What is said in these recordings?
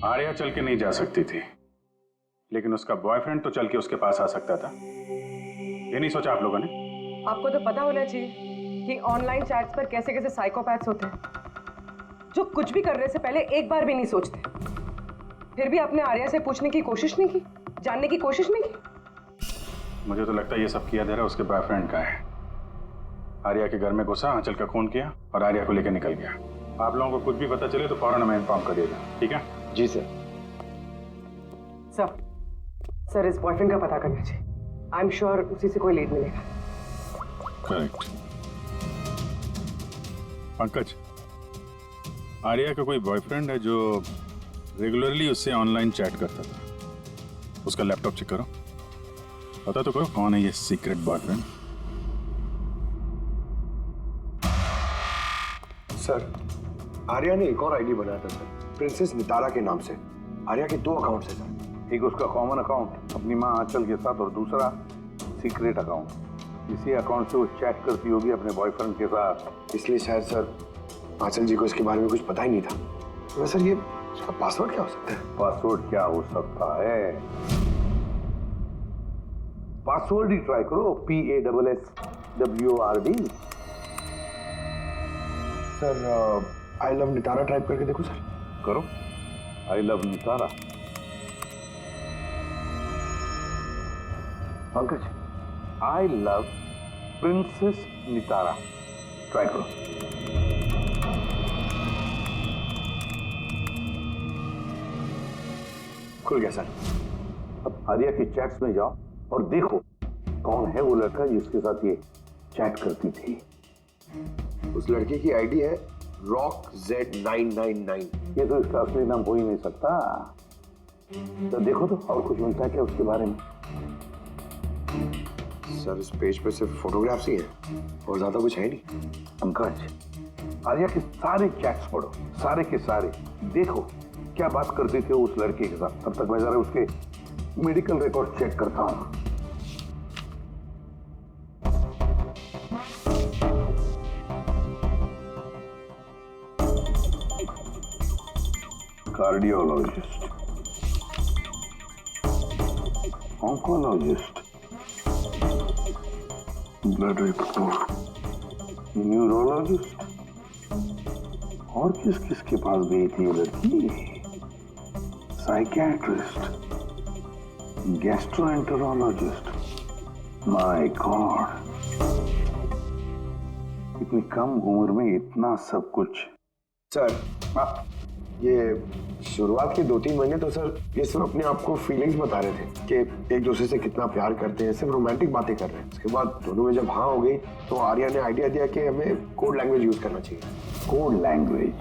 आर्या चल के नहीं जा सकती थी, लेकिन उसका बॉयफ्रेंड तो चल के उसके पास आ सकता था। ये नहीं सोचा आप लोगों ने? आपको तो पता होना चाहिए कि ऑनलाइन चैट्स पर कैसे कैसे साइकोपैथ्स होते हैं, जो कुछ भी करने से पहले एक बार भी नहीं सोचते। फिर भी आपने आर्या से पूछने की कोशिश नहीं की, जानने की कोशिश नहीं की। मुझे तो लगता है ये सब किया धरा उसके बॉयफ्रेंड का है। आर्या के घर में घुसा, आंचल का खून किया और आर्या को लेकर निकल गया। आप लोगों को कुछ भी पता चले तो फौरन हमें इन्फॉर्म करिएगा, ठीक है? जी सर। सर इस बॉयफ्रेंड का पता करना चाहिए। आई एम श्योर उसी से कोई लीड मिलेगा। करेक्ट। पंकज, आर्या का कोई बॉयफ्रेंड है जो रेगुलरली उससे ऑनलाइन चैट करता था। उसका लैपटॉप चेक करो, पता तो करो कौन है ये सीक्रेट बॉयफ्रेंड। सर, आर्या ने एक और आईडी बनाया था सर, प्रिंसेस नितारा के नाम से। आर्या के 2 अकाउंट्स हैं सर। एक उसका कॉमन अकाउंट अपनी माँ आंचल के साथ और दूसरा सीक्रेट अकाउंट। इसी अकाउंट से वो चैट करती होगी अपने बॉयफ्रेंड के साथ। इसलिए शायद सर आंचल जी को इसके बारे में कुछ पता ही नहीं था। तो सर ये उसका पासवर्ड क्या हो सकता है? पासवर्ड क्या हो सकता है? पासवर्ड ही ट्राई करो, PASSWORD। Sir I love Nitara type करके देखो सर। करो, I love Nitara. Pankaj, I love princess Nitara, try करो। खुल गया सर। अब आर्या की चैट्स में जाओ और देखो कौन है वो लड़का जिसके साथ ये चैट करती थी। उस लड़के की आईडी है RockZ999। ये तो इसका असली नाम हो ही नहीं सकता। तो देखो तो और कुछ मिलता है क्या उसके बारे में? सर इस पेज पे सिर्फ फोटोग्राफ्स ही हैं और ज्यादा कुछ है नहीं। पंकज, आर्या के सारे चैट्स पढ़ो, सारे के सारे। देखो क्या बात करते थे उस लड़के के साथ। तब तक मैं जरा उसके मेडिकल रिकॉर्ड चेक करता हूं। Cardiologist, oncologist, blood report, neurologist. और किस किस के पास गई थी ये लड़की? Psychiatrist, gastroenterologist. माय गॉड, इतनी कम उम्र में इतना सब कुछ। सर ये शुरुआत के 2-3 महीने तो सर ये सिर्फ अपने आप को फीलिंग्स बता रहे थे कि एक दूसरे से कितना प्यार करते हैं, सिर्फ रोमांटिक बातें कर रहे हैं। उसके बाद दोनों में जब हाँ हो गई तो आर्या ने आइडिया दिया कि हमें कोड लैंग्वेज यूज करना चाहिए। Code language?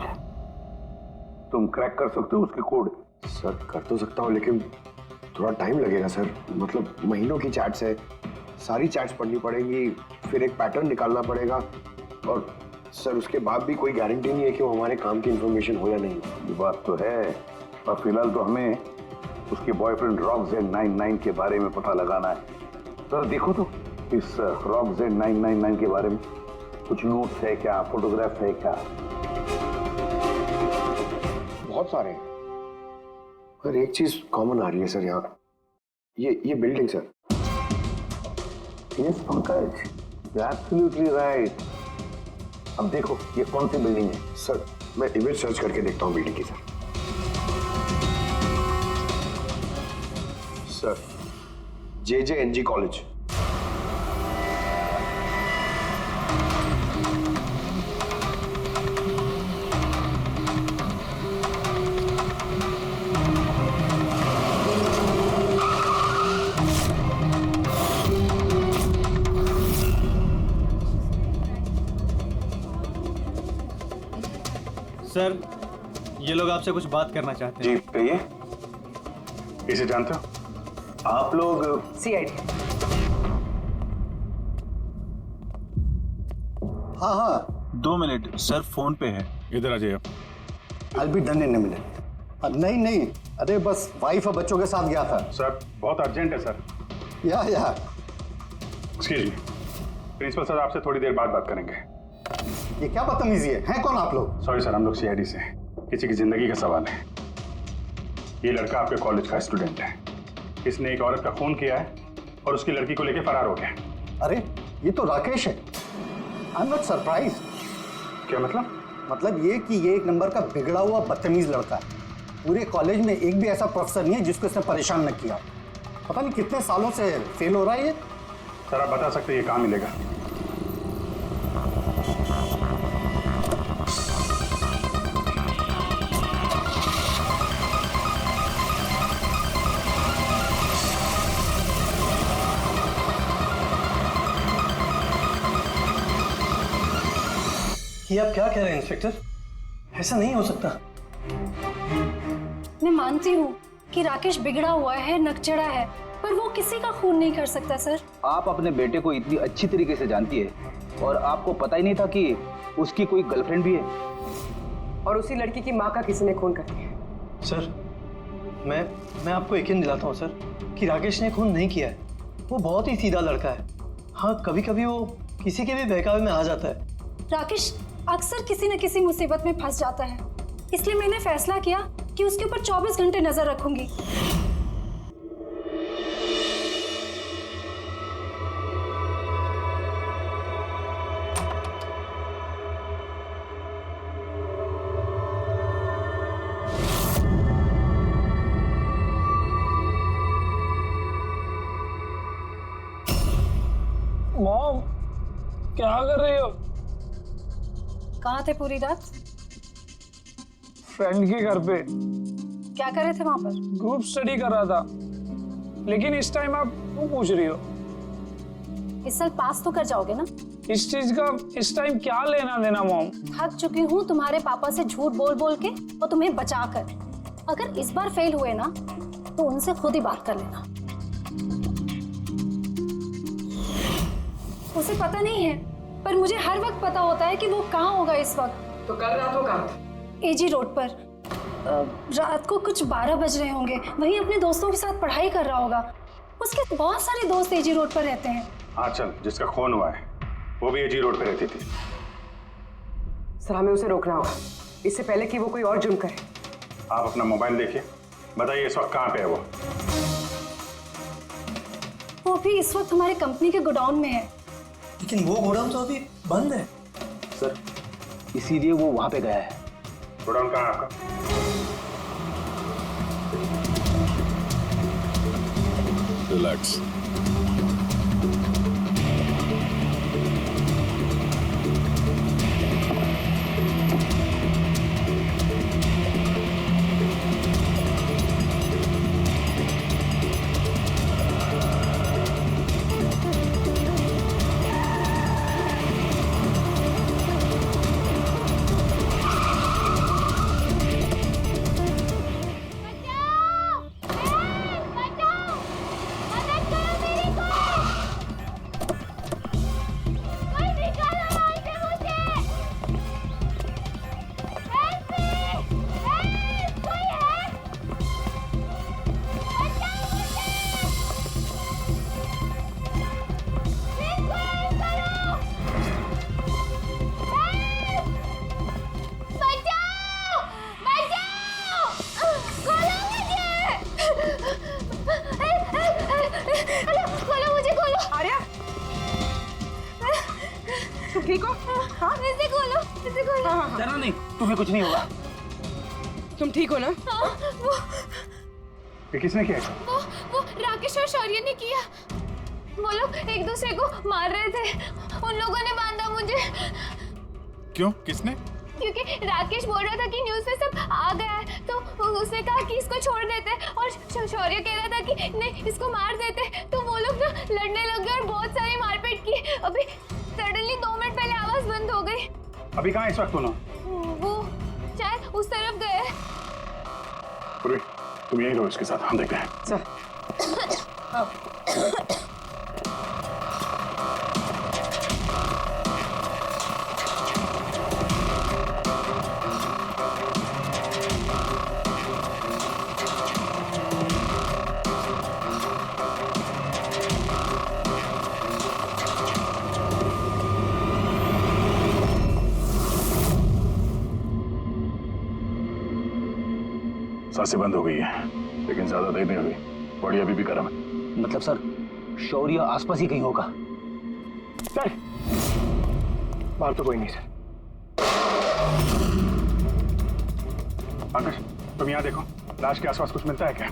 तुम क्रैक कर सकते हो उसके कोड? सर कर तो सकता हूँ लेकिन थोड़ा टाइम लगेगा सर। मतलब महीनों की चैट्स है, सारी चैट्स पढ़नी पड़ेंगी, फिर एक पैटर्न निकालना पड़ेगा और सर उसके बाद भी कोई गारंटी नहीं है कि वो हमारे काम की इंफॉर्मेशन हो या नहीं। ये बात तो है, पर फिलहाल तो हमें उसके बॉयफ्रेंड RockZ999 के बारे में पता लगाना है। सर देखो तो इस RockZ999 के बारे में कुछ नोट्स है क्या, फोटोग्राफ है क्या? बहुत सारे हैं पर एक चीज कॉमन आ रही है सर यहाँ, ये building sir. Yes Pankaj, you are absolutely right. अब देखो ये कौन सी बिल्डिंग है? सर मैं इमेज सर्च करके देखता हूँ बिल्डिंग की sir. Sir JJNG college. Sir ये लोग आपसे कुछ बात करना चाहते हैं। जी कहिए। इसे जानते हो आप लोग? CID। हाँ 2 मिनट सर, फोन पे है। इधर आ जाइए। I'll be done in a minute। नहीं अरे बस वाइफ और बच्चों के साथ गया था। सर बहुत अर्जेंट है सर। या एक्सक्यूज मी, प्रिंसिपल सर आपसे थोड़ी देर बाद बात करेंगे। ये क्या बदतमीजी है? हैं कौन आप लोग? सॉरी सर, हम लोग CID से हैं, किसी की जिंदगी का सवाल है। ये लड़का आपके कॉलेज का स्टूडेंट है। इसने एक औरत का खून किया है और उसकी लड़की को लेकर फरार हो गया है। अरे ये तो राकेश है। I am not surprise. क्या मतलब? मतलब ये कि ये एक नंबर का बिगड़ा हुआ बदतमीज लड़का है। पूरे कॉलेज में एक भी ऐसा प्रोफेसर नहीं है जिसको इसने परेशान न किया। पता नहीं कितने सालों से फेल हो रहा है ये। सर आप बता सकते हैं ये कहाँ मिलेगा? ये आप क्या कह रहे हैं इंस्पेक्टर? ऐसा नहीं हो सकता। मैं मानती हूँ कि राकेश बिगड़ा हुआ है, नकचड़ा है, पर वो किसी का खून नहीं कर सकता सर। आप अपने बेटे को इतनी अच्छी तरीके से जानती है और आपको पता ही नहीं था कि उसकी कोई गर्लफ्रेंड भी है। और उसी लड़की की माँ का किसी ने खून कर दिया। सर मैं आपको यकीन दिलाता हूँ सर कि राकेश ने खून नहीं किया है। वो बहुत ही सीधा लड़का है। हाँ, कभी कभी वो किसी के भी बहकावे में आ जाता है। राकेश अक्सर किसी न किसी मुसीबत में फंस जाता है, इसलिए मैंने फैसला किया कि उसके ऊपर 24 घंटे नजर रखूंगी। मॉम, क्या कर रही हो? कहाँ थे पूरी रात? फ्रेंड के घर पे क्या कर रहे थे वहां पर? ग्रुप स्टडी कर रहा था। लेकिन इस टाइम आप क्यों पूछ रही हो? इस साल पास तो कर जाओगे ना? इस चीज का इस टाइम क्या लेना देना मॉम? थक चुकी हूँ तुम्हारे पापा से झूठ बोल बोल के और तुम्हें बचा कर। अगर इस बार फेल हुए ना तो उनसे खुद ही बात कर लेना। उसे पता नहीं है, पर मुझे हर वक्त पता होता है कि वो कहाँ होगा इस वक्त। तो कल रात वो कहाँ था? एजी रोड पर। रात को कुछ 12 बज रहे होंगे। वहीं अपने दोस्तों के साथ पढ़ाई कर रहा होगा। उसके बहुत सारे दोस्त एजी रोड पर रहते हैं। हाँ चल, जिसका खून हुआ है वो भी एजी रोड पे रहती थी। सर हमें उसे रोकना होगा इससे पहले कि वो कोई और जुर्म करे। आप अपना मोबाइल देखिए, बताइए इस वक्त कहाँ पे है वो भी इस वक्त हमारे कंपनी के गोडाउन में है। लेकिन वो गोडाउन तो अभी बंद है। सर इसीलिए वो वहां पे गया है। गोडाउन कहाँ है आपका? रिलैक्स। ठीक हो? हाँ इसे खोलो, इसे खोलो। हाँ। डरना नहीं, तुम्हें कुछ नहीं होगा। तुम ठीक हो ना? हाँ, ये किसने किया? वो राकेश और शौर्य ने किया। वो लोग एक दूसरे को मार रहे थे। उन लोगों ने बांधा मुझे। क्यों? किसने? क्योंकि राकेश बोल रहा था कि न्यूज़ में सब आ गया है, तो उसने कहा कि इसको छोड़ देते, और शौर्य कह रहा था कि नहीं इसको मार देते। तो वो लोग ना लड़ने लग गए और बहुत सारी मारपीट की। अभी सडनली 2 मिनट पहले आवाज बंद हो गई। अभी कहाँ इस वक्त हो ना? वो शायद उस तरफ गए। पूर्वी, तुम यही रहो इसके साथ, हम देखते हैं। चल। आज से बंद हो गई है, लेकिन ज्यादा देर नहीं हुई। बॉडी अभी भी गर्म है। मतलब सर शौर्य आसपास ही कहीं होगा। सर बाहर तो कोई नहीं सर। पंकज तुम यहाँ देखो, लाश के आसपास कुछ मिलता है क्या?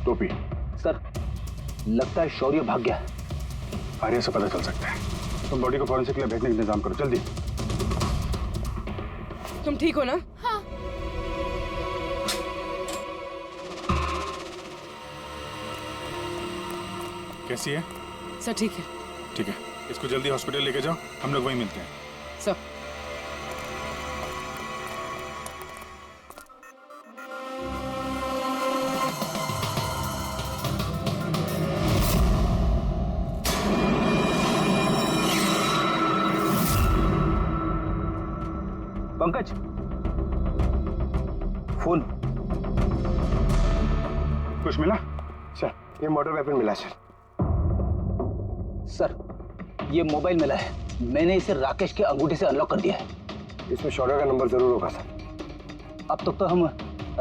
टोपी। सर लगता है शौर्य भाग गया है। आर्या से पता चल सकता है। तुम बॉडी को फॉरेंसिक लैब भेजने का इंतजाम करो जल्दी। तुम ठीक हो ना? हाँ। कैसी है? सर ठीक है। ठीक है, इसको जल्दी हॉस्पिटल लेके जाओ, हम लोग वहीं मिलते हैं। Sir Pankaj phone. कुछ मिला? सर ये मर्डर वेपन मिला सर। सर ये मोबाइल मिला है, मैंने इसे राकेश के अंगूठे से अनलॉक कर दिया है। इसमें शौर्य का नंबर जरूर होगा सर। अब तक तो हम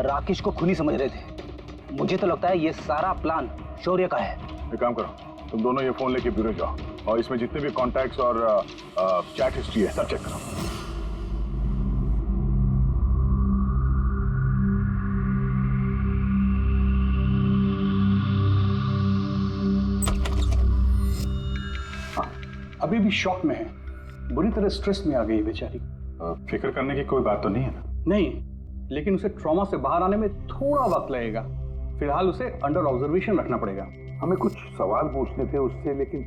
राकेश को खूनी समझ रहे थे, मुझे तो लगता है ये सारा प्लान शौर्य का है। एक काम करो, तुम दोनों ये फोन लेके ब्यूरो जाओ और इसमें जितने भी कॉन्टैक्ट्स और चैट हिस्ट्री है सब चेक करो। अभी भी शॉक में है, बुरी तरह स्ट्रेस में आ गई बेचारी। फिक्र करने की कोई बात तो नहीं है ना? नहीं, लेकिन उसे ट्रॉमा से बाहर आने में थोड़ा वक्त लगेगा। फिलहाल उसे अंडर ऑब्जर्वेशन रखना पड़ेगा। हमें कुछ सवाल पूछने थे उससे, लेकिन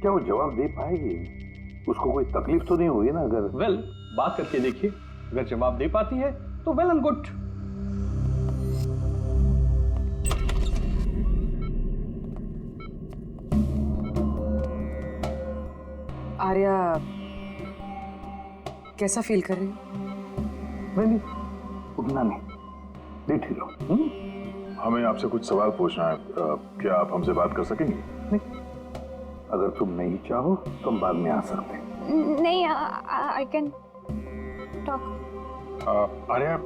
क्या वो जवाब दे पाएगी? उसको कोई तकलीफ तो नहीं हुई ना? अगर वेल, बात करके देखिए, अगर जवाब दे पाती है तो वेल एंड गुड। आर्या कैसा फील कर रही हो? नहीं, उतना नहीं, ठीक हो। हमें आपसे कुछ सवाल पूछना है, क्या आप हमसे बात कर सकेंगे? नहीं, अगर तुम नहीं चाहो तो हम बाद में आ सकते हैं। नहीं, आई कैन टॉक। आर्या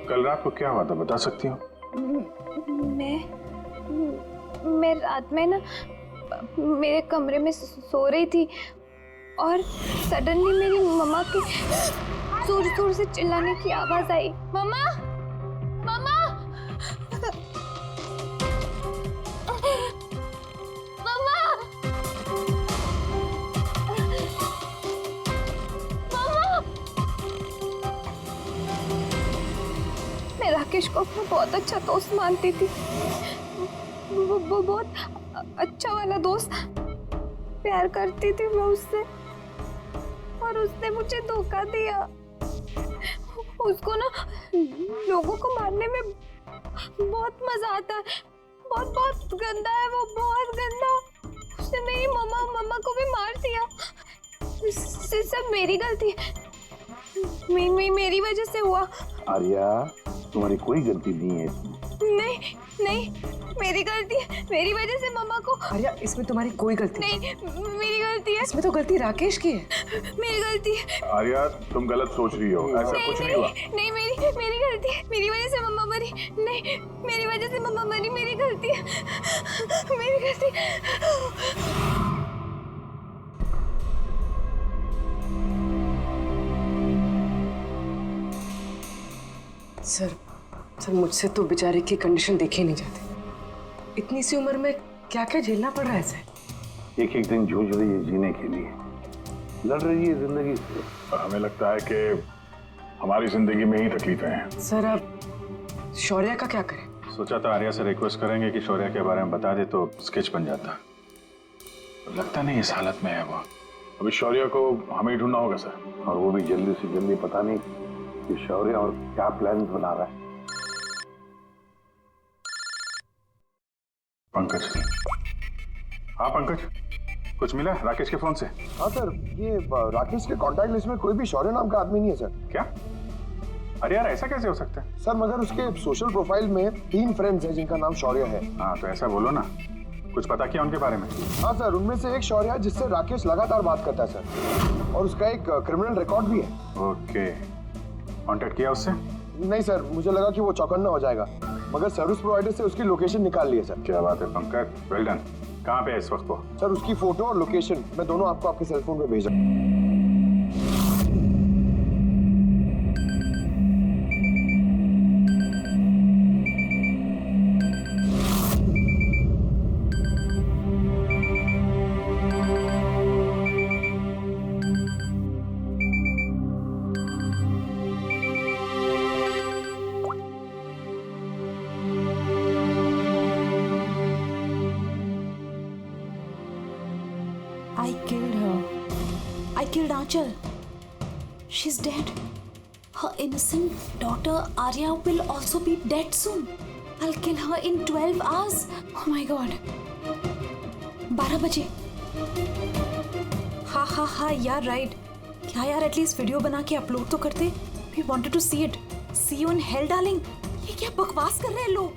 कल रात को क्या हुआ था बता सकती हो? मैं रात में ना मेरे कमरे में सो रही थी और सडनली मेरी मम्मा की जोर जोर से चिल्लाने की आवाज आई। मम्मा, मम्मा, मम्मा, मम्मा। मैं राकेश को अपना बहुत अच्छा दोस्त मानती थी। वो बहुत अच्छा वाला दोस्त, प्यार करती थी मैं उससे, और उसने मुझे धोखा दिया। उसको ना लोगों को मारने में बहुत मजा आता है। बहुत बहुत गंदा है वो, बहुत गंदा। उसने मेरी मम्मा को भी मार दिया। सब मेरी गलती है, मेरी वजह से हुआ। आर्या तुम्हारी कोई गलती नहीं है इसमें। नहीं, मेरी गलती है। मेरी वजह से मम्मा को। आर्या इसमें तुम्हारी कोई गलती नहीं, मेरी गलती है। इसमें तो गलती राकेश की है। मेरी गलती है। आर्या तुम गलत सोच रही हो, ऐसा कुछ नहीं हुआ। नहीं, मेरी गलती है। मेरी वजह से मम्मा मरी। नहीं, मेरी वजह से मम्मा मरी। मेरी गलती है, मेरी गलती। सर मुझसे तो बेचारे की कंडीशन देखी नहीं जाती। इतनी सी उम्र में क्या क्या झेलना पड़ रहा है सर। एक एक दिन जूझ रही है जीने के लिए, लड़ रही है जिंदगी से। हमें लगता है कि हमारी जिंदगी में ही तकलीफें हैं। सर अब शौर्य का क्या करें? सोचा था आर्या से रिक्वेस्ट करेंगे कि शौर्य के बारे में बता दे तो स्केच बन जाता। लगता नहीं इस हालत में है वो। अभी शौर्य को हमें ही ढूंढना होगा सर, और वो भी जल्दी से जल्दी। पता नहीं कि शौर्य और क्या प्लान बना रहा है। पंकज। हाँ पंकज, कुछ मिला राकेश के फोन से? हाँ सर, ये राकेश के कॉन्टैक्ट लिस्ट में कोई भी शौर्य नाम का आदमी नहीं है सर। क्या? अरे यार ऐसा कैसे हो सकता है? सर मगर उसके सोशल प्रोफाइल में 3 फ्रेंड्स हैं जिनका नाम शौर्य है। हाँ तो ऐसा बोलो ना, कुछ पता किया उनके बारे में? हाँ सर, उनमें से एक शौर्य है जिससे राकेश लगातार बात करता है सर, और उसका एक क्रिमिनल रिकॉर्ड भी है। ओके, कांटेक्ट किया उससे? नहीं सर, मुझे लगा कि वो चौकन्ना हो जाएगा, मगर सर्विस प्रोवाइडर से उसकी लोकेशन निकाल ली है सर। क्या बात है पंकज, वेल डन। कहाँ पे है इस वक्त वो? सर उसकी फोटो और लोकेशन मैं दोनों आपको आपके सेलफोन पे भेजा। I killed her. I killed Aanchal. She's dead. Her innocent daughter Arya will also be dead soon. I'll kill her in 12 hours. Oh my god. 12 बजे. हाँ यार राइट. क्या यार एटलीस्ट वीडियो बना के अपलोड तो करते. We wanted to see it. See you in hell darling. ये क्या बकवास कर रहे हैं लोग?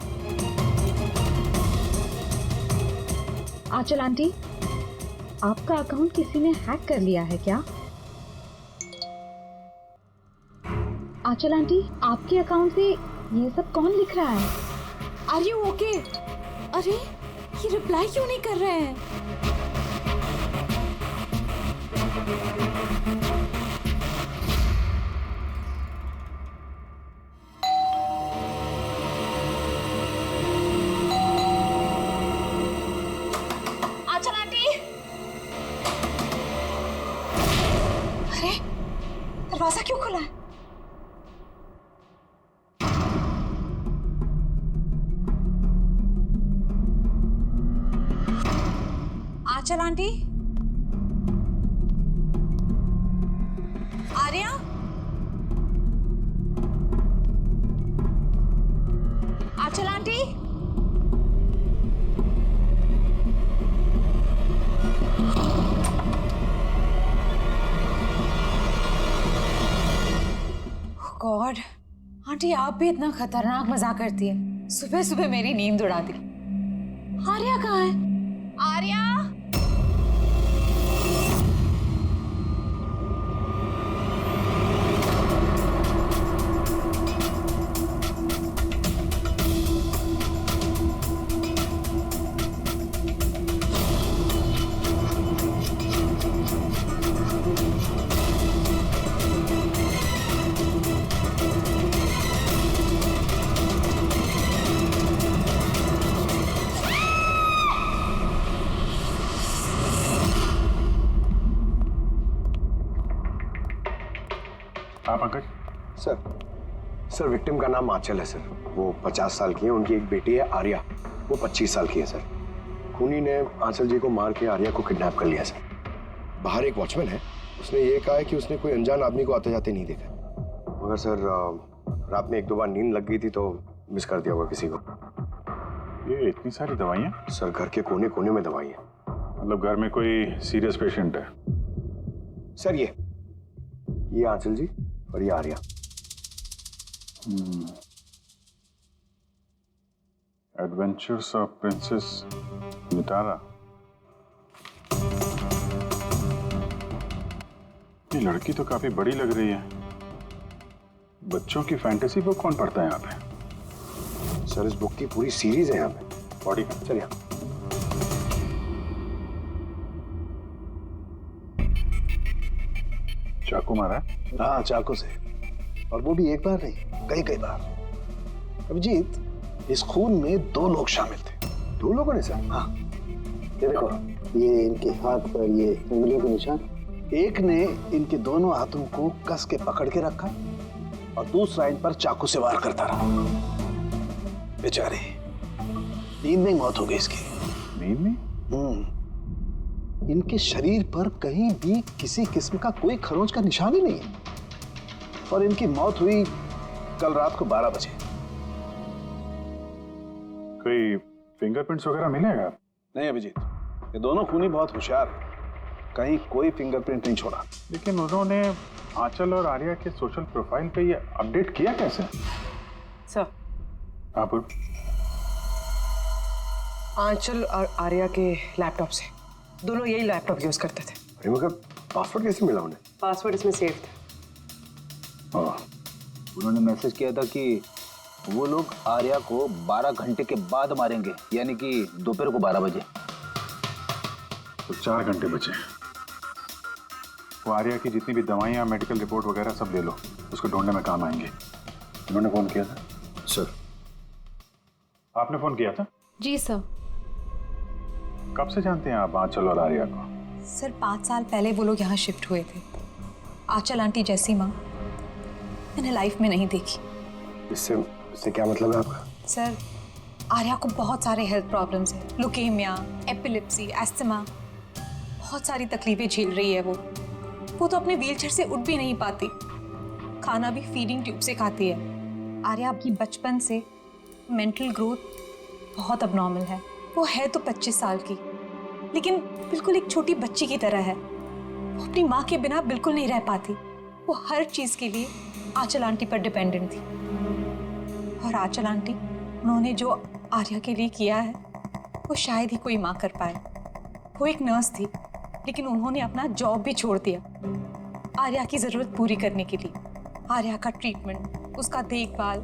आंचल आंटी, आपका अकाउंट किसी ने हैक कर लिया है क्या? आंचल आंटी, आपके अकाउंट से ये सब कौन लिख रहा है? Are you okay? अरे ये रिप्लाई क्यों नहीं कर रहे हैं? आंचल आंटी, अरे दरवाजा क्यों खुला है? आंचल आंटी, आर्या, आंचल आंटी, गॉड, आंटी आप भी इतना खतरनाक मजाक करती है। सुबह सुबह मेरी नींद उड़ा दी। आर्या कहाँ है? आर्या, हाँ पंकज। सर विक्टिम का नाम आंचल है सर। वो 50 साल की है, उनकी एक बेटी है आर्या, वो 25 साल की है सर। खूनी ने आंचल जी को मार के आर्या को किडनैप कर लिया सर। बाहर एक वॉचमैन है, उसने ये कहा है कि उसने कोई अनजान आदमी को आते जाते नहीं देखा, मगर सर रात में 1-2 बार नींद लग गई थी तो मिस कर दिया होगा किसी को। ये इतनी सारी दवाइयाँ? सर घर के कोने कोने में दवाई है। मतलब घर में कोई सीरियस पेशेंट है? सर ये आंचल जी और ये Arya. Adventures of princess Nitara. ये लड़की तो काफी बड़ी लग रही है। बच्चों की फैंटेसी बुक कौन पढ़ता है यहाँ पे? सर इस बुक की पूरी सीरीज है यहाँ पे। बॉडी का? सर यहाँ चाकू मारा है? हाँ चाकू से, और वो भी एक बार नहीं, कई कई बार। अभिजीत, इस खून में 2 लोग शामिल थे। 2 लोगों ने सर? हाँ, ये देखो, ये इनके हाथ पर ये उंगलियों के निशान। एक ने इनके दोनों हाथों को कस के पकड़ के रखा और दूसरा इन पर चाकू से वार करता रहा। बेचारे नींद में ही मौत हो गई इसकी। नींद में? इनके शरीर पर कहीं भी किसी किस्म का कोई खरोंच का निशान ही नहीं है और इनकी मौत हुई कल रात को 12 बजे। कोई फिंगरप्रिंट्स वगैरह मिलेगा? नहीं अभिजीत, ये दोनों खूनी बहुत होशियार हैं, कहीं कोई फिंगरप्रिंट नहीं छोड़ा। लेकिन उन्होंने आंचल और आर्या के सोशल प्रोफाइल पे ये अपडेट किया कैसे? सर, आप आंचल और आर्या के लैपटॉप से, दोनों यही लैपटॉप यूज करते थे। अरे मगर पासवर्ड कैसे मिला उन्हें? पासवर्ड इसमें सेव था। उन्होंने मैसेज किया था कि वो लोग आर्या को 12 घंटे के बाद मारेंगे, यानी कि दोपहर को 12 बजे। तो 4 घंटे बचे। वो आर्या की जितनी भी दवाइयाँ, मेडिकल रिपोर्ट वगैरह सब ले लो, उसको ढूंढने में काम आएंगे। उन्होंने फोन किया था? सर। आपने फोन किया था? जी सर। कब से जानते हैं आप आंचल और आर्या को? सर 5 साल पहले वो लोग यहाँ शिफ्ट हुए थे। आंचल आंटी जैसी माँ मैंने लाइफ में नहीं देखी। इससे क्या मतलब है आपका? सर आर्या को बहुत सारे हेल्थ प्रॉब्लम्स हैं, लुकेमिया, एपिलेप्सी, एस्थमा, बहुत सारी तकलीफें झेल रही है वो तो अपने व्हीलचेयर से उठ भी नहीं पाती, खाना भी फीडिंग ट्यूब से खाती है। आर्या की बचपन से मेंटल ग्रोथ बहुत अबनॉर्मल है। वो है तो 25 साल की, लेकिन बिल्कुल एक छोटी बच्ची की तरह है। वो अपनी माँ के बिना बिल्कुल नहीं रह पाती। वो हर चीज़ के लिए आंचल आंटी पर डिपेंडेंट थी। और आंचल आंटी, उन्होंने जो आर्या के लिए किया है वो शायद ही कोई माँ कर पाए। वो एक नर्स थी, लेकिन उन्होंने अपना जॉब भी छोड़ दिया आर्या की ज़रूरत पूरी करने के लिए। आर्या का ट्रीटमेंट, उसका देखभाल,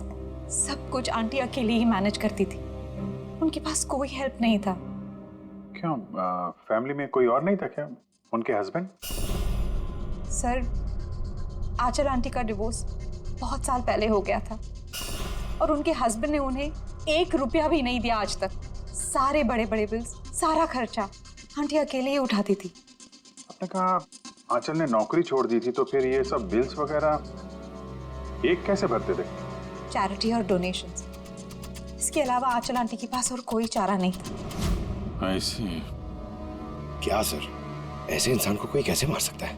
सब कुछ आंटी अकेले ही मैनेज करती थी। उनके पास कोई हेल्प नहीं था। क्यों, फैमिली में कोई और नहीं था क्या? उनके हस्बैंड? सर आंचल आंटी का डिवोर्स बहुत साल पहले हो गया था और उनके हस्बैंड ने उन्हें 1 रुपया भी नहीं दिया आज तक। सारे बड़े बड़े बिल्स, सारा खर्चा आंटी अकेले ही उठाती थी। आपने कहा आंचल ने नौकरी छोड़ दी थी, तो फिर ये सब बिल्स वगैरह एक कैसे भरते थे? चैरिटी और डोनेशंस, इसके अलावा आंचल आंटी के पास और कोई चारा नहीं था। ऐसी क्या सर, ऐसे इंसान को कोई कैसे मार सकता है?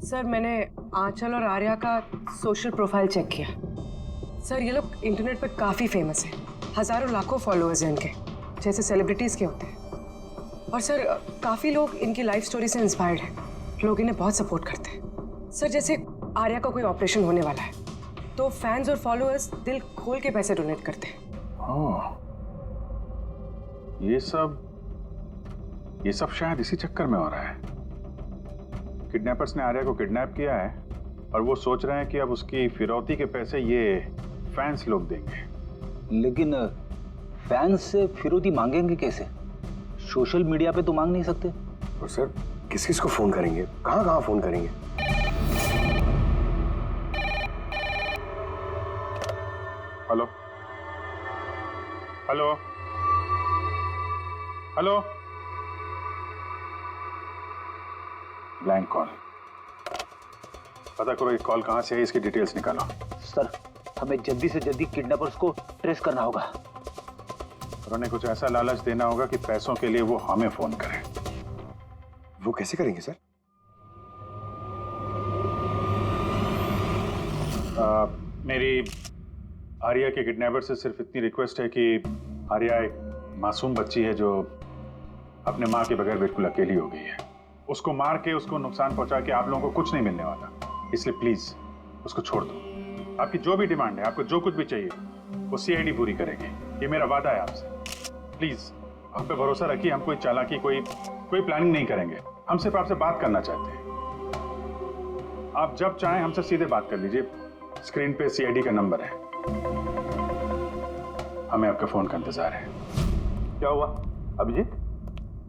सर मैंने आंचल और आर्या का सोशल प्रोफाइल चेक किया। सर ये लोग इंटरनेट पे काफ़ी फेमस हैं, हज़ारों लाखों फॉलोअर्स हैं इनके, जैसे सेलिब्रिटीज़ के होते हैं। और सर काफ़ी लोग इनकी लाइफ स्टोरी से इंस्पायर्ड हैं, लोग इन्हें बहुत सपोर्ट करते हैं। सर जैसे आर्या का कोई ऑपरेशन होने वाला है तो फैंस और फॉलोअर्स दिल खोल के पैसे डोनेट करते हैं। ये सब शायद इसी चक्कर में हो रहा है। किडनैपर्स ने आर्या को किडनैप किया है और वो सोच रहे हैं कि अब उसकी फिरौती के पैसे ये फैंस लोग देंगे। लेकिन फैंस से फिरौती मांगेंगे कैसे? सोशल मीडिया पे तो मांग नहीं सकते। और सर किस किस को फोन करेंगे, कहाँ फोन करेंगे? Hello hello hello, blank call. पता करो ये कॉल कहां से है, इसकी डिटेल्स निकालो। सर हमें जल्दी से जल्दी किडनैपर्स को ट्रेस करना होगा। और उन्हें कुछ ऐसा लालच देना होगा कि पैसों के लिए वो हमें फोन करें। वो कैसे करेंगे सर? मेरी आर्या के किडनैपर से सिर्फ इतनी रिक्वेस्ट है कि आर्या एक मासूम बच्ची है जो अपने माँ के बगैर बिल्कुल अकेली हो गई है। उसको मार के, उसको नुकसान पहुंचा के आप लोगों को कुछ नहीं मिलने वाला, इसलिए प्लीज उसको छोड़ दो। आपकी जो भी डिमांड है, आपको जो कुछ भी चाहिए, वो सीआईडी पूरी करेगी, ये मेरा वादा है आपसे। प्लीज आप पे भरोसा रखिए, हम कोई चालाकी, कोई प्लानिंग नहीं करेंगे। हम सिर्फ आपसे बात करना चाहते हैं। आप जब चाहें हमसे सीधे बात कर लीजिए, स्क्रीन पे सीआईडी का नंबर है। हमें आपके फोन का इंतजार है। क्या हुआ अभिजीत,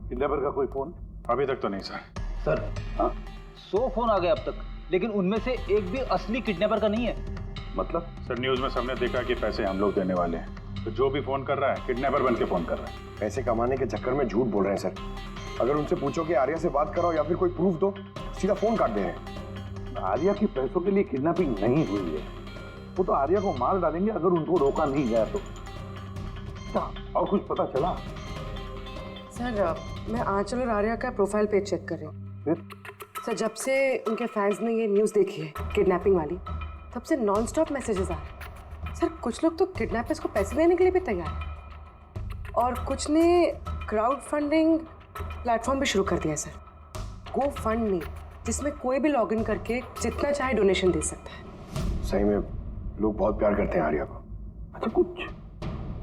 किडनैपर का कोई फोन? अभी तक तो नहीं सर। सर 100 फोन आ गए अब तक, लेकिन उनमें से एक भी असली किडनैपर का नहीं है। मतलब? सर न्यूज में सबने देखा कि पैसे हम लोग देने वाले हैं, तो जो भी फोन कर रहा है किडनैपर बन के फोन कर रहा है। पैसे कमाने के चक्कर में झूठ बोल रहे हैं सर। अगर उनसे पूछो कि आर्या से बात कराओ या फिर कोई प्रूफ दो, सीधा फोन काट दे रहे हैं। आर्या की पैसों के लिए किडनैपिंग नहीं हुई है, वो तो आर्या को मार डालेंगे अगर उनको रोका नहीं गया तो। और कुछ पता चला? सर मैं आंचल और आर्या का प्रोफाइल पेज चेक कर रही हूँ। फिर? सर जब से उनके फैंस ने ये न्यूज़ देखी है किडनैपिंग वाली, तब से नॉन स्टॉप मैसेजेस आ रहे हैं। सर कुछ लोग तो किडनैपर्स को पैसे देने के लिए भी तैयार हैं और कुछ ने क्राउड फंडिंग प्लेटफॉर्म भी शुरू कर दिया है सर, गो फंड मी, जिसमें कोई भी लॉगिन करके जितना चाहे डोनेशन दे सकता है। सही में लोग बहुत प्यार करते हैं आर्या को। अच्छा, कुछ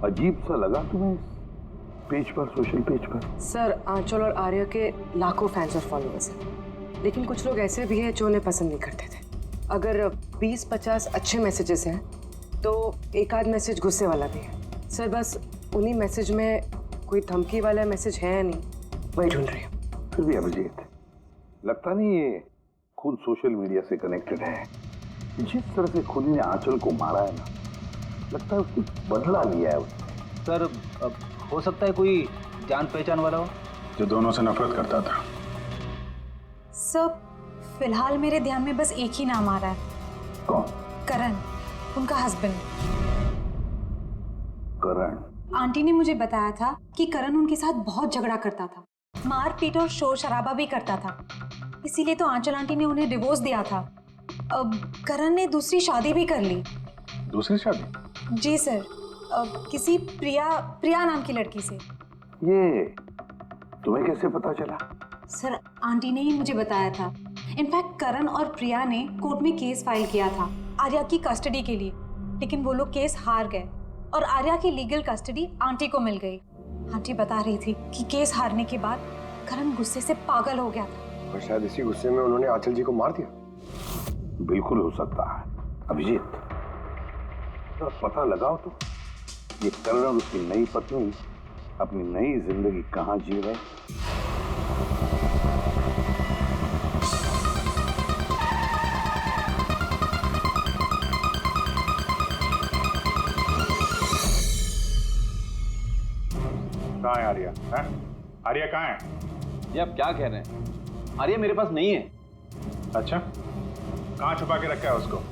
अजीब सा लगा तुम्हें इस पेज पर, सोशल पेज पर? सर आंचल और आर्या के लाखों फैंस और फॉलोअर्स हैं, लेकिन कुछ लोग ऐसे भी हैं जो उन्हें पसंद नहीं करते थे। अगर 20-50 अच्छे मैसेजेस हैं तो एक आध मैसेज गुस्से वाला भी है। सर बस उन्हीं मैसेज में कोई धमकी वाला मैसेज है या नहीं, वही ढूंढ रही हूँ। फिर भी अभिजीत, लगता नहीं ये खुद सोशल मीडिया से कनेक्टेड है। जिस तरह से खुद ने आंचल को मारा है ना, लगता है उसने बदला लिया है उसने। सर हो सकता है कोई जान पहचान वाला हो जो दोनों से नफरत करता था। सर फिलहाल मेरे ध्यान में बस एक ही नाम आ रहा है। कौन? करण, उनका हस्बैंड। करण? आंटी ने मुझे बताया था कि करण उनके साथ बहुत झगड़ा करता था, मारपीट और शोर शराबा भी करता था, इसीलिए तो आंचल आंटी ने उन्हें डिवोर्स दिया था। अब करण ने दूसरी शादी भी कर ली। दूसरी शादी? जी सर, किसी प्रिया नाम की लड़की से। ये तुम्हें कैसे पता चला? सर आंटी ने ही मुझे बताया था। इनफैक्ट करण और प्रिया ने कोर्ट में केस फाइल किया था आर्या की कस्टडी के लिए, लेकिन वो लोग केस हार गए और आर्या की लीगल कस्टडी आंटी को मिल गई। आंटी बता रही थी कि केस हारने के बाद करण गुस्से से पागल हो गया था और शायद इसी गुस्से में उन्होंने आंचल जी को मार दिया। बिल्कुल हो सकता है अभिजीत, तो पता लगाओ तो ये करण और उसकी नई पत्नी अपनी नई जिंदगी कहाँ जी रहे। कहाँ है आर्या? आर्या कहाँ है? ये आप क्या कह रहे हैं? आर्या मेरे पास नहीं है। अच्छा, कहाँ छुपा के रखा है उसको?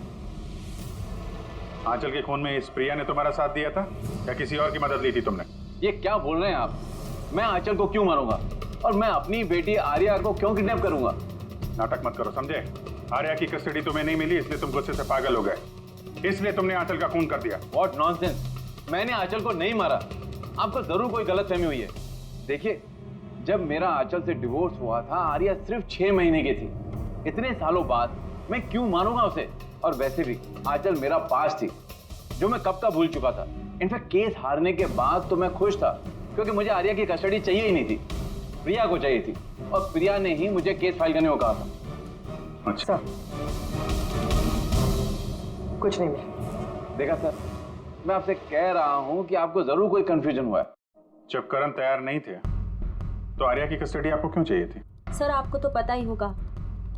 आंचल के खून में इस प्रिया ने तुम्हारा साथ दिया था या किसी और की मदद ली थी तुमने? ये क्या बोल रहे हैं आप? मैं आंचल को क्यों मारूंगा और मैं अपनी बेटी आर्या को क्यों किडनैप करूंगा? नाटक मत करो, समझे? आर्या की कस्टडी तुम्हें नहीं मिली इसलिए तुम गुस्से से पागल हो गए, इसलिए तुमने आंचल का खून कर दिया। What nonsense! मैंने आंचल को नहीं मारा, आपको जरूर कोई गलतफहमी हुई है। देखिए, जब मेरा आंचल से डिवोर्स हुआ था आर्या सिर्फ 6 महीने की थी। इतने सालों बाद मैं क्यों मारूंगा उसे? और वैसे भी आंचल मेरा पास थी जो मैं कब का भूल चुका था। इनफैक्ट केस हारने के बाद तो मैं खुश था क्योंकि मुझे आर्या की कस्टडी चाहिए ही नहीं थी, प्रिया को चाहिए थी और प्रिया ने ही मुझे केस फाइल करने को कहा था। अच्छा, कुछ नहीं मिला। देखा सर, मैं आपसे कह रहा हूं कि आपको जरूर कोई कंफ्यूजन हुआ है। जब करण तैयार नहीं थे तो आर्या की कस्टडी आपको क्यों चाहिए थी? सर आपको तो पता ही होगा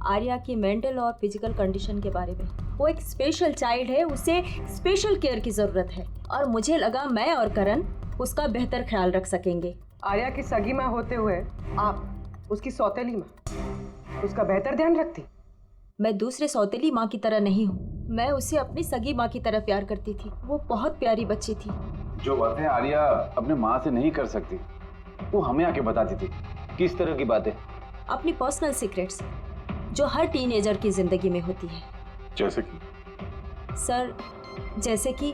आर्या की मेंटल और फिजिकल कंडीशन के बारे में। वो एक स्पेशल चाइल्ड है, उसे स्पेशल केयर की जरूरत है और मुझे लगा मैं और करण उसका बेहतर ख्याल रख सकेंगे। आर्या की सगी माँ होते हुए आप उसकी सौतेली माँ, उसका बेहतर ध्यान रखती? मैं दूसरे सौतेली माँ की तरह नहीं हूँ, मैं उसे अपनी सगी माँ की तरह प्यार करती थी। वो बहुत प्यारी बच्ची थी। जो बातें आर्या अपने माँ से नहीं कर सकती वो हमें आके बताती थी। किस तरह की बातें? अपनी पर्सनल सीक्रेट्स जो हर टीनेजर की जिंदगी में होती है। जैसे कि? सर जैसे कि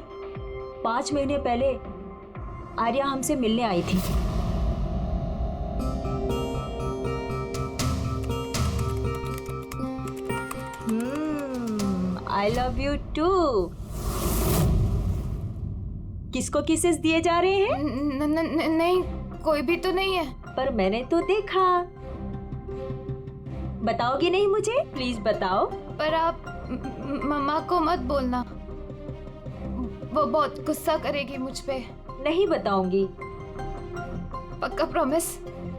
5 महीने पहले आर्या हमसे मिलने आई थी। I love you too. किसको किसेस दिए जा रहे हैं? नहीं, कोई भी तो नहीं है। पर मैंने तो देखा। बताओगी नहीं मुझे? प्लीज बताओ। पर आप मम्मा को मत बोलना, वो बहुत गुस्सा करेगी मुझ पे। नहीं बताऊंगी। पक्का प्रॉमिस?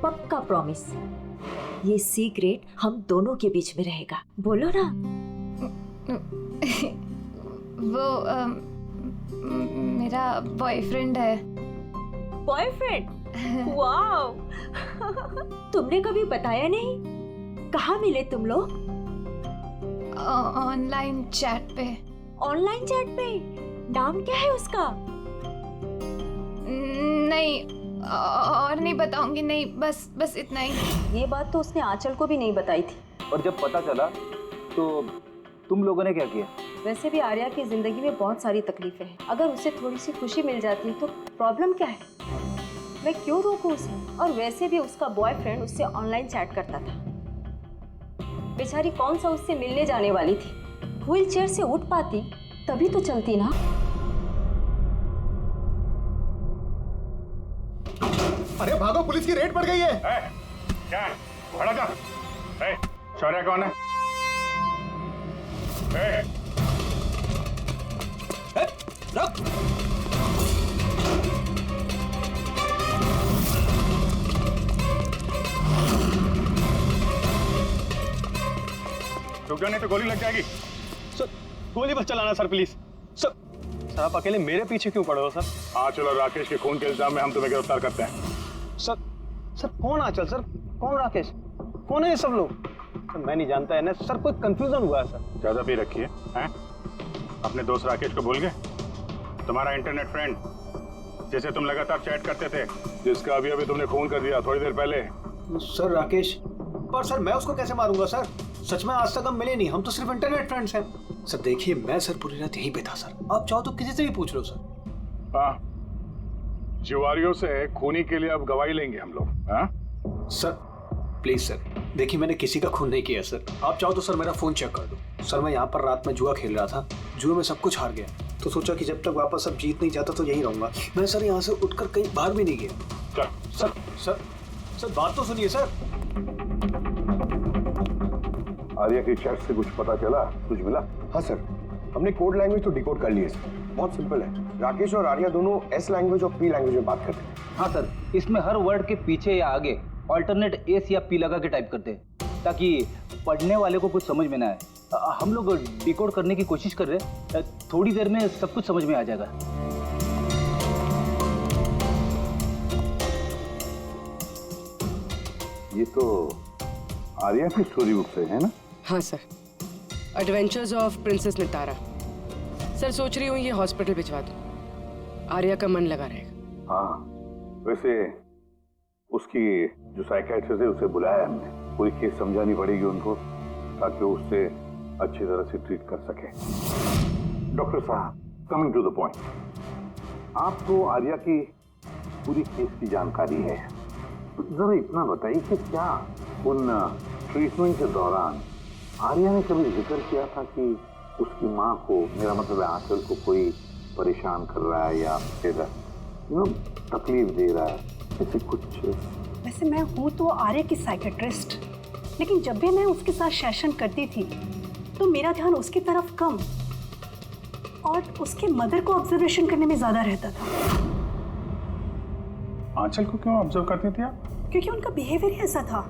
पक्का प्रॉमिस। ये सीक्रेट हम दोनों के बीच में रहेगा। बोलो ना। वो मेरा बॉयफ्रेंड है। बॉयफ्रेंड? वाओ। तुमने कभी बताया नहीं। कहाँ मिले तुम लोग? ऑनलाइन चैट पे। ऑनलाइन चैट पे? नाम क्या है उसका? नहीं और नहीं बताऊंगी, नहीं बस बस इतना ही। ये बात तो उसने आंचल को भी नहीं बताई थी। और जब पता चला तो तुम लोगों ने क्या किया? वैसे भी आर्या की जिंदगी में बहुत सारी तकलीफें हैं। अगर उसे थोड़ी सी खुशी मिल जाती तो प्रॉब्लम क्या है? मैं क्यों रोकूं उसे? और वैसे भी उसका बॉयफ्रेंड उससे ऑनलाइन चैट करता था। बेचारी कौन सा उससे मिलने जाने वाली थी। व्हील चेयर से उठ पाती तभी तो चलती ना। अरे भागो, पुलिस की रेड पड़ गई है। क्या है? खड़ा जा। शौर्य कौन है? रुक। रुक जा, नहीं तो गोली लग जाएगी। सर गोली मत चलाना सर, प्लीज। सर आप अकेले मेरे पीछे क्यों पड़े हो सर? आंचल और राकेश के खून के इल्जाम में हम तुम्हें गिरफ्तार करते हैं। सर कौन आंचल सर, कौन राकेश, कौन है ये सब लोग? सर मैं नहीं जानता है ना सर, कोई कंफ्यूजन हुआ है सर। ज्यादा पी रखी है, हैं? अपने दोस्त राकेश को भूल गए? तुम्हारा इंटरनेट फ्रेंड जैसे तुम लगातार चैट करते थे, जिसका अभी अभी तुमने खून कर दिया थोड़ी देर पहले। सर राकेश, पर सर मैं उसको कैसे मारूंगा सर? सच में आज तक हम मिले नहीं, हम तो सिर्फ इंटरनेट फ्रेंड्स हैं। सर देखिए मैं सर पूरी रात यहीं पे था सर, आप चाहो तो किसी से भी पूछ लो सर। हाँ, जुआरियों से खूनी के लिए अब गवाही लेंगे हम लोग। हाँ सर प्लीज सर, देखिए मैंने किसी का खून नहीं किया सर। आप चाहो तो सर मेरा फोन चेक कर दो। सर मैं यहाँ पर रात में जुआ खेल रहा था, जुए में सब कुछ हार गया, तो सोचा कि जब तक वापस अब जीत नहीं जाता तो यहीं रहूंगा। मैं सर यहाँ से उठकर कहीं बाहर भी नहीं गया। सर सर सर बात तो सुनिए सर। आर्या की चैट से कुछ पता चला, कुछ मिला? हाँ सर, हमने कोड लैंग्वेज तो डिकोड कर ली है सर। बहुत सिंपल है, राकेश और आर्या दोनों एस लैंग्वेज और पी लैंग्वेज में बात करते हैं। हाँ सर, इसमें हर वर्ड के पीछे या आगे ऑल्टरनेट एस या पी लगा के टाइप करते हैं ताकि पढ़ने वाले को कुछ समझ में ना आए। हम लोग डिकोड करने की कोशिश कर रहे हैं, थोड़ी देर में सब कुछ समझ में आ जाएगा। ये तो आर्या की स्टोरी बुक से है ना? हाँ sir, adventures of princess Nitara. Sir सोच रही हूँ ये हॉस्पिटल भिजवा दूँ, आर्या का मन लगा रहेगा। हाँ, वैसे उसकी जो साइकियाट्रिस्ट है उसे बुलाया हमने, पूरी केस समझानी पड़ेगी उनको ताकि वो उससे अच्छी तरह से ट्रीट कर सके। डॉक्टर साहब, कमिंग टू द पॉइंट, आपको आर्या की पूरी केस की जानकारी है, तो जरा इतना बताइए कि क्या उन ट्रीटमेंट के दौरान आर्या ने कभी जिक्र किया था कि उसकी माँ को, मेरा मतलब है आंचल को, कोई परेशान कर रहा है या फिर तकलीफ दे रहा है, ऐसे कुछ? वैसे मैं हूँ तो आर्या की साइकेट्रिस्ट, लेकिन जब भी मैं उसके साथ सेशन करती थी तो मेरा ध्यान उसकी तरफ कम और उसके मदर को ऑब्जर्वेशन करने में ज्यादा रहता था। आंचल को क्यों ऑब्जर्व करती थी आप? क्योंकि उनका बिहेवियर ऐसा था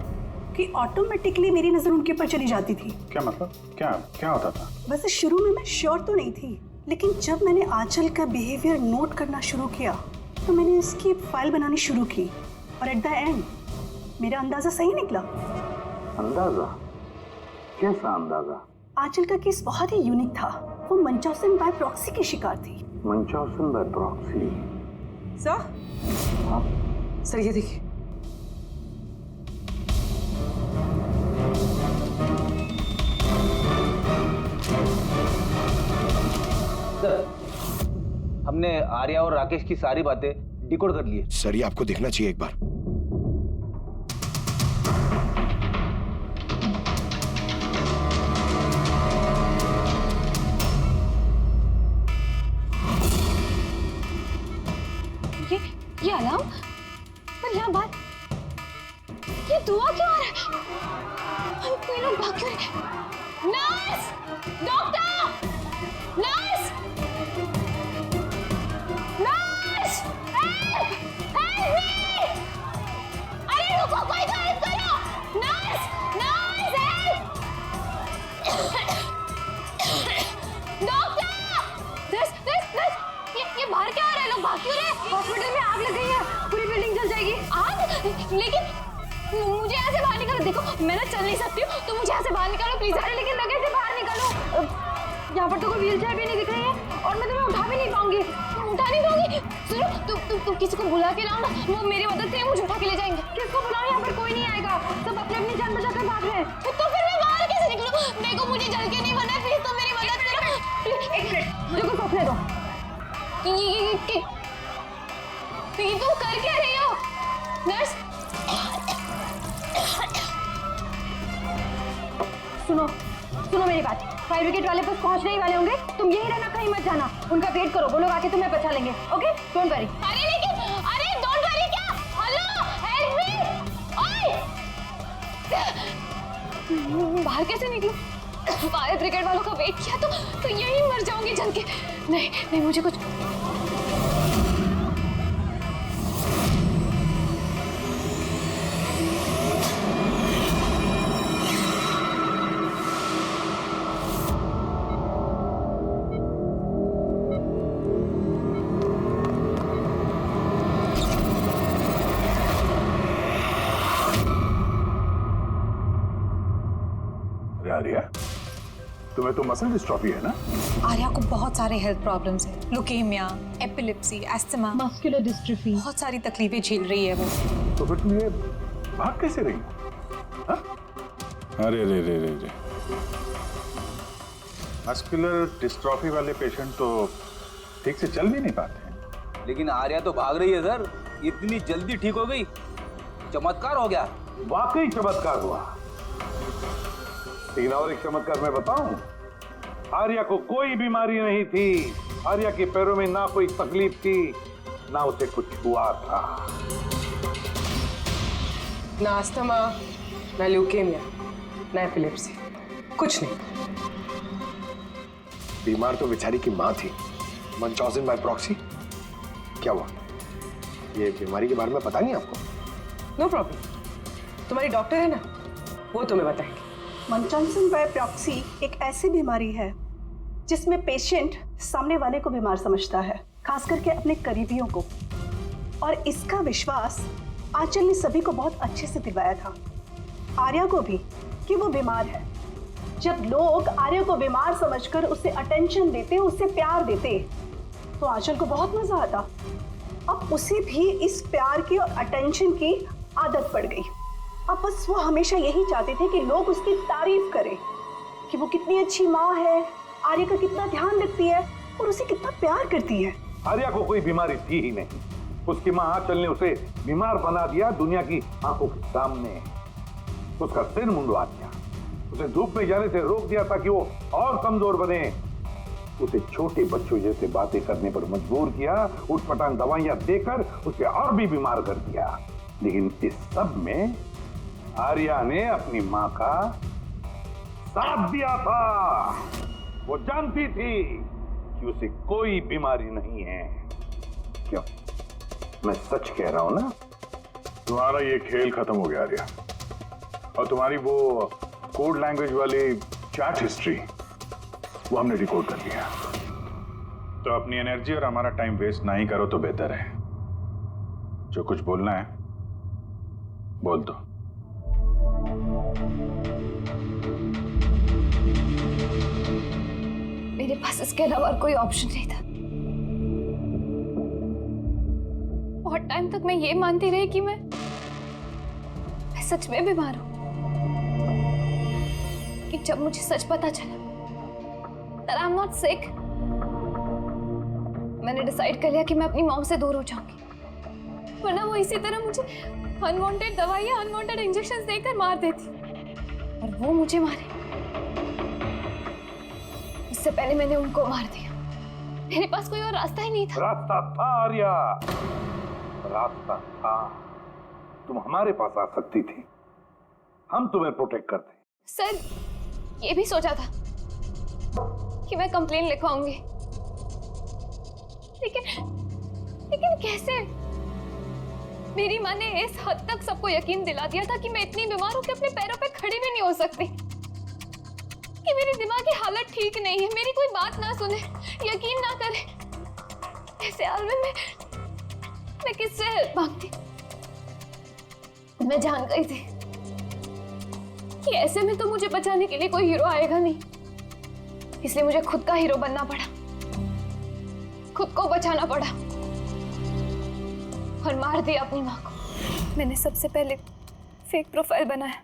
कि ऑटोमेटिकली मेरी नजर उनके ऊपर चली जाती थी। क्या मतलब? क्या होता था? वैसे शुरू में मैं श्योर तो नहीं थी, लेकिन जब मैंने आंचल का बिहेवियर नोट करना शुरू किया तो मैंने इसकी फाइल बनानी शुरू की और एट द एंड मेरा अंदाजा सही निकला। अंदाजा? कैसा अंदाजा? आंचल का केस बहुत ही यूनिक था। वो मंचाउसन बाय प्रॉक्सी की शिकार थी। मंचाउसन बाय प्रॉक्सी? सर, सर ये देखिए। सर, हमने आर्या और राकेश की सारी बातें डिकोड कर ली है। सर ये आपको देखना चाहिए एक बार। ये अलार्म, पर यहाँ बात, ये दुआ क्यों आ रहा है? कोई लोग भाग क्यों रहे? Nurse! Doctor! Nurse! Nurse! Help! Help me! अरे रुको, कोई तो हेल्प करो! Nurse! Nurse help! Doctor! Nurse! ये बाहर क्या आ रहे हैं? लोग भाग क्यों रहे हैं? हॉस्पिटल में आग लग गई है, पूरी बिल्डिंग जल जाएगी। आग? लेकिन मुझे यहाँ से बाहर निकालो। देखो मैं ना चल नहीं सकती हूँ, तो मुझे यहाँ से बाहर निकालो प्लीज। अरे लेकिन मैं कैसे बाहर निकालूं? यहाँ पर तो कोई व्हीलचेयर भी नहीं दिख रही है और मैं तुम्हें उठा भी नहीं पाऊंगी। उठा नहीं पाऊंगी। सुनो, तुम किसी को बुला के लाओ ना, वो मेरी मदद से मुझे उठा के ले जाएंगे। किसको बुलाओ? यहाँ पर कोई नहीं आएगा, सब अपनी अपनी जान बचाकर भाग रहे हैं। तो फिर मैं बाहर कैसे निकलूं? देखो मुझे जल के नहीं बना है, प्लीज तुम मेरी मदद करो। एक मिनट, मुझे कुछ सोचने दो। ये तुम कर क्या रही हो नर्स? सुनो मेरी बात, फायर ब्रिगेड वाले बस पहुंचने ही वाले होंगे, तुम यही रहना, कहीं मत जाना, उनका वेट करो, वो लोग आके तुम्हें बचा लेंगे। Okay, don't worry. अरे डोंट वरी क्या? Hello, help me. बाहर कैसे निकलूं? फायर ब्रिगेड वालों का वेट किया तो यही मर जाऊंगी जल के। नहीं, मुझे कुछ आर्या, तुम्हें तो मसल डिस्ट्रॉफी है ना? आर्या को बहुत सारे हेल्थ प्रॉब्लम्स हैं, leukaemia, epilepsy, asthma, muscular dystrophy, बहुत सारी तकलीफें झेल रही है वो। तो फिर तुम ये भाग कैसे रही? अरे रे मस्कुलर डिस्ट्रॉफी वाले पेशेंट तो ठीक से चल भी नहीं पाते हैं। लेकिन आर्या तो भाग रही है सर, इतनी जल्दी ठीक हो गई, चमत्कार हो गया। वाकई चमत्कार हुआ। लेकिन और एक चमत्कार मैं बताऊं, आर्या को कोई बीमारी नहीं थी, आर्या के पैरों में ना कोई तकलीफ थी, ना उसे कुछ हुआ था। ना अस्थमा, ना ल्यूकेमिया, ना एपिलेप्सी, कुछ नहीं। बीमार तो बेचारी की माँ थी, मंचॉसन बाय प्रॉक्सी। क्या हुआ? ये बीमारी के बारे में पता नहीं आपको? नो प्रॉब्लम, तुम्हारी डॉक्टर है ना, वो तुम्हें बताएंगे। मंचॉसन बाय प्रॉक्सी एक ऐसी बीमारी है जिसमें पेशेंट सामने वाले को बीमार समझता है, खास करके अपने करीबियों को। और इसका विश्वास आंचल ने सभी को बहुत अच्छे से दिलवाया था, आर्या को भी, कि वो बीमार है। जब लोग आर्या को बीमार समझकर उसे अटेंशन देते, उसे प्यार देते, तो आंचल को बहुत मजा आता। अब उसे भी इस प्यार की और अटेंशन की आदत पड़ गई। अब बस वो हमेशा यही चाहते थे कि लोग उसकी तारीफ करें कि वो कितनी अच्छी माँ है, आर्या का कितना ध्यान रखती है और उसे कितना प्यार करती है। आर्या को कोई बीमारी थी ही नहीं, उसकी माँ आंचल ने उसे बीमार बना दिया दुनिया की आंखों के सामने। उसका सिर मुंडवा दिया, उसे धूप में जाने से रोक दिया ताकि वो और कमजोर बने, उसे छोटे बच्चों जैसे बातें करने पर मजबूर किया, उठपटांग दवाइयां देकर उसे और भी बीमार कर दिया। लेकिन इस सब में आर्या ने अपनी माँ का साथ दिया था। वो जानती थी कि उसे कोई बीमारी नहीं है। क्यों? मैं सच कह रहा हूं ना? तुम्हारा ये खेल खत्म हो गया आर्या, और तुम्हारी वो कोड लैंग्वेज वाली चैट हिस्ट्री वो हमने डिकोड कर लिया। तो अपनी एनर्जी और हमारा टाइम वेस्ट ना ही करो तो बेहतर है। जो कुछ बोलना है बोल दो। मेरे पास इसके अलावा और कोई ऑप्शन नहीं था। बहुत टाइम तक मैं ये मानती रही कि मैं सच में बीमार हूं, कि जब मुझे सच पता चला that I'm not sick, मैंने डिसाइड कर लिया कि मैं अपनी मॉम से दूर हो जाऊंगी, वरना वो इसी तरह मुझे अनवांटेड दवाइयां, अनवांटेड इंजेक्शंस देकर मार देती, और वो मुझे मारे इससे पहले मैंने उनको मार दिया। मेरे पास कोई और रास्ता ही नहीं था। रास्ता था आर्या, रास्ता था। तुम हमारे पास आ सकती थी, हम तुम्हें प्रोटेक्ट करते। सर, ये भी सोचा था कि मैं कंप्लेन लिखवाऊंगी, लेकिन कैसे? मेरी माँ ने इस हद तक सबको यकीन दिला दिया था कि मैं इतनी बीमार हूं कि अपने पैरों पे खड़ी भी नहीं हो सकती, कि मेरी दिमागी हालत ठीक नहीं है, मेरी कोई बात ना सुने, यकीन ना करे। ऐसे हाल में मैं किससे हेल्प मांगती? मैं जान गई थी कि ऐसे में तो मुझे बचाने के लिए कोई हीरो आएगा नहीं, इसलिए मुझे खुद का हीरो बनना पड़ा, खुद को बचाना पड़ा और मार दिया अपनी माँ को। मैंने सबसे पहले फेक प्रोफाइल बनाया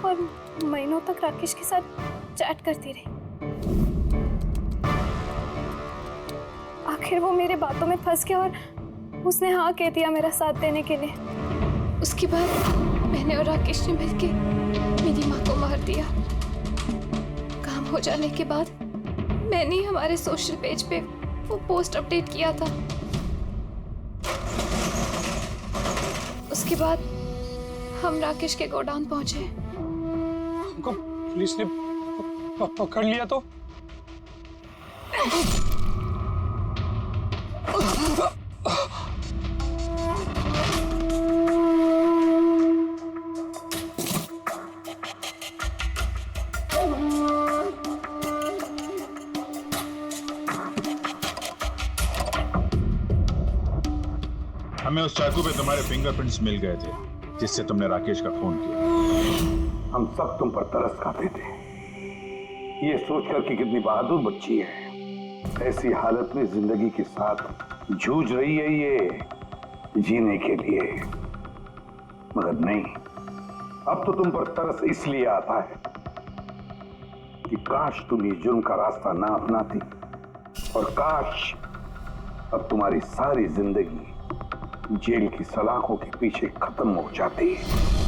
और महीनों तक राकेश के साथ चैट करती रही। आखिर वो मेरे बातों में फंस गया और उसने हाँ कह दिया मेरा साथ देने के लिए। उसके बाद मैंने और राकेश ने मिलके मेरी माँ को मार दिया। काम हो जाने के बाद मैंने ही हमारे सोशल पेज पे वो पोस्ट अपडेट किया था। उसके बाद हम राकेश के गोडाउन पहुंचे। हमको पुलिस ने पकड़ लिया तो? हमें उस चाकू पे तुम्हारे फिंगरप्रिंट्स मिल गए थे जिससे तुमने राकेश का खून किया। हम सब तुम पर तरस खाते थे, ये सोचकर कि कितनी बहादुर बच्ची है, ऐसी हालत में जिंदगी के साथ जूझ रही है ये जीने के लिए। मगर नहीं, अब तो तुम पर तरस इसलिए आता है कि काश तुम ये जुर्म का रास्ता ना अपनाती और काश अब तुम्हारी सारी जिंदगी जेल की सलाखों के पीछे खत्म हो जाती है।